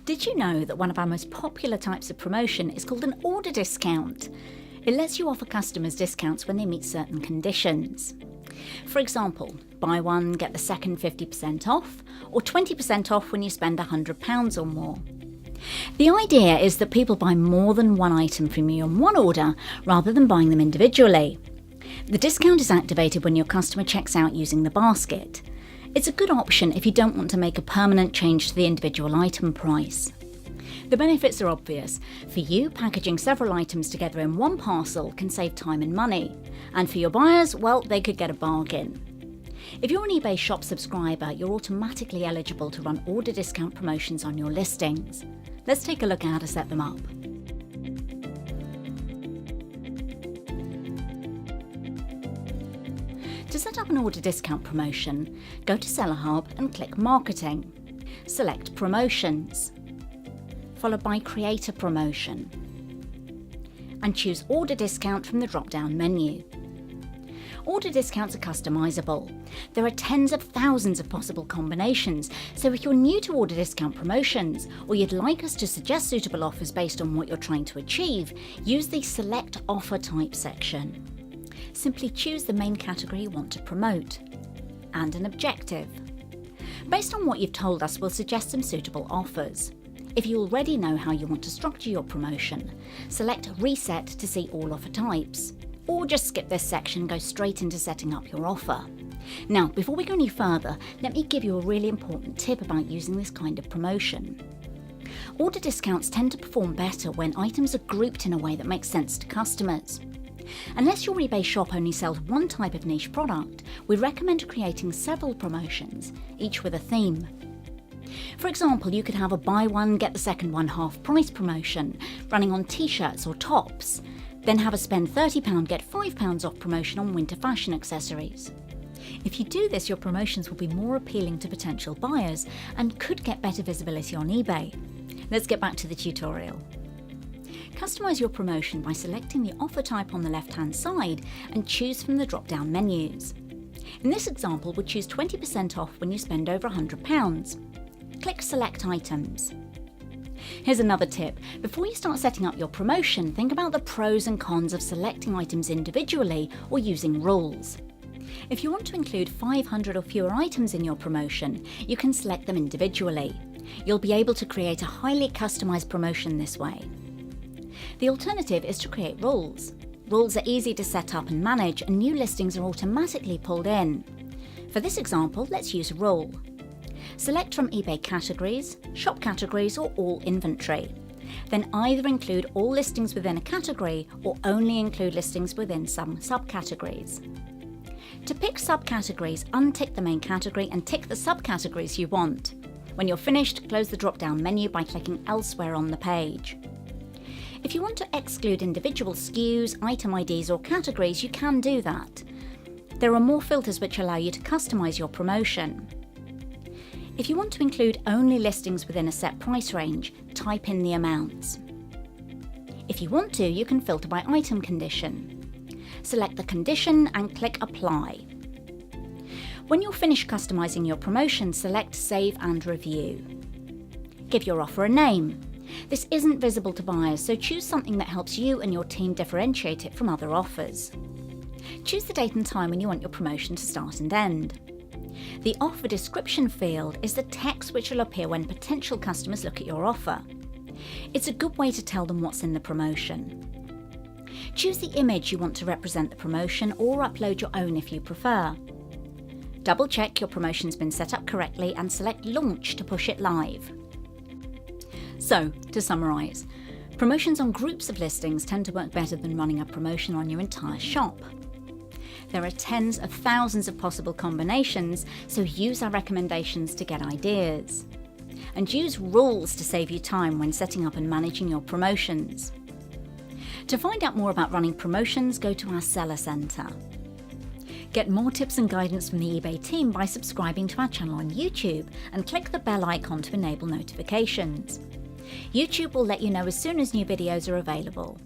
Did you know that one of our most popular types of promotion is called an order discount? It lets you offer customers discounts when they meet certain conditions. For example, buy one, get the second 50% off, or 20% off when you spend £100 or more. The idea is that people buy more than one item from you on one order rather than buying them individually. The discount is activated when your customer checks out using the basket. It's a good option if you don't want to make a permanent change to the individual item price. The benefits are obvious. For you, packaging several items together in one parcel can save time and money. And for your buyers, well, they could get a bargain. If you're an eBay Shop subscriber, you're automatically eligible to run order discount promotions on your listings. Let's take a look at how to set them up. To set up an order discount promotion, go to Seller Hub and click Marketing. Select Promotions, followed by Create a Promotion, and choose Order Discount from the drop-down menu. Order discounts are customizable. There are tens of thousands of possible combinations, so if you're new to order discount promotions, or you'd like us to suggest suitable offers based on what you're trying to achieve, use the Select Offer Type section. Simply choose the main category you want to promote, and an objective. Based on what you've told us, we'll suggest some suitable offers. If you already know how you want to structure your promotion, select Reset to see all offer types, or just skip this section and go straight into setting up your offer. Now, before we go any further, let me give you a really important tip about using this kind of promotion. Order discounts tend to perform better when items are grouped in a way that makes sense to customers. Unless your eBay shop only sells one type of niche product, we recommend creating several promotions, each with a theme. For example, you could have a buy one, get the second one half price promotion, running on t-shirts or tops, then have a spend £30, get £5 off promotion on winter fashion accessories. If you do this, your promotions will be more appealing to potential buyers and could get better visibility on eBay. Let's get back to the tutorial. Customize your promotion by selecting the offer type on the left-hand side and choose from the drop-down menus. In this example, we'll choose 20% off when you spend over £100. Click Select Items. Here's another tip. Before you start setting up your promotion, think about the pros and cons of selecting items individually or using rules. If you want to include 500 or fewer items in your promotion, you can select them individually. You'll be able to create a highly customized promotion this way. The alternative is to create rules. Rules are easy to set up and manage, and new listings are automatically pulled in. For this example, let's use a rule. Select from eBay categories, shop categories, or all inventory. Then either include all listings within a category or only include listings within some subcategories. To pick subcategories, untick the main category and tick the subcategories you want. When you're finished, close the drop-down menu by clicking Elsewhere on the page. If you want to exclude individual SKUs, item IDs, or categories, you can do that. There are more filters which allow you to customize your promotion. If you want to include only listings within a set price range, type in the amounts. If you want to, you can filter by item condition. Select the condition and click Apply. When you're finished customizing your promotion, select Save and Review. Give your offer a name. This isn't visible to buyers, so choose something that helps you and your team differentiate it from other offers. Choose the date and time when you want your promotion to start and end. The offer description field is the text which will appear when potential customers look at your offer. It's a good way to tell them what's in the promotion. Choose the image you want to represent the promotion or upload your own if you prefer. Double check your promotion's been set up correctly and select Launch to push it live. So, to summarise, promotions on groups of listings tend to work better than running a promotion on your entire shop. There are tens of thousands of possible combinations, so use our recommendations to get ideas. And use rules to save you time when setting up and managing your promotions. To find out more about running promotions, go to our Seller Centre. Get more tips and guidance from the eBay team by subscribing to our channel on YouTube and click the bell icon to enable notifications. YouTube will let you know as soon as new videos are available.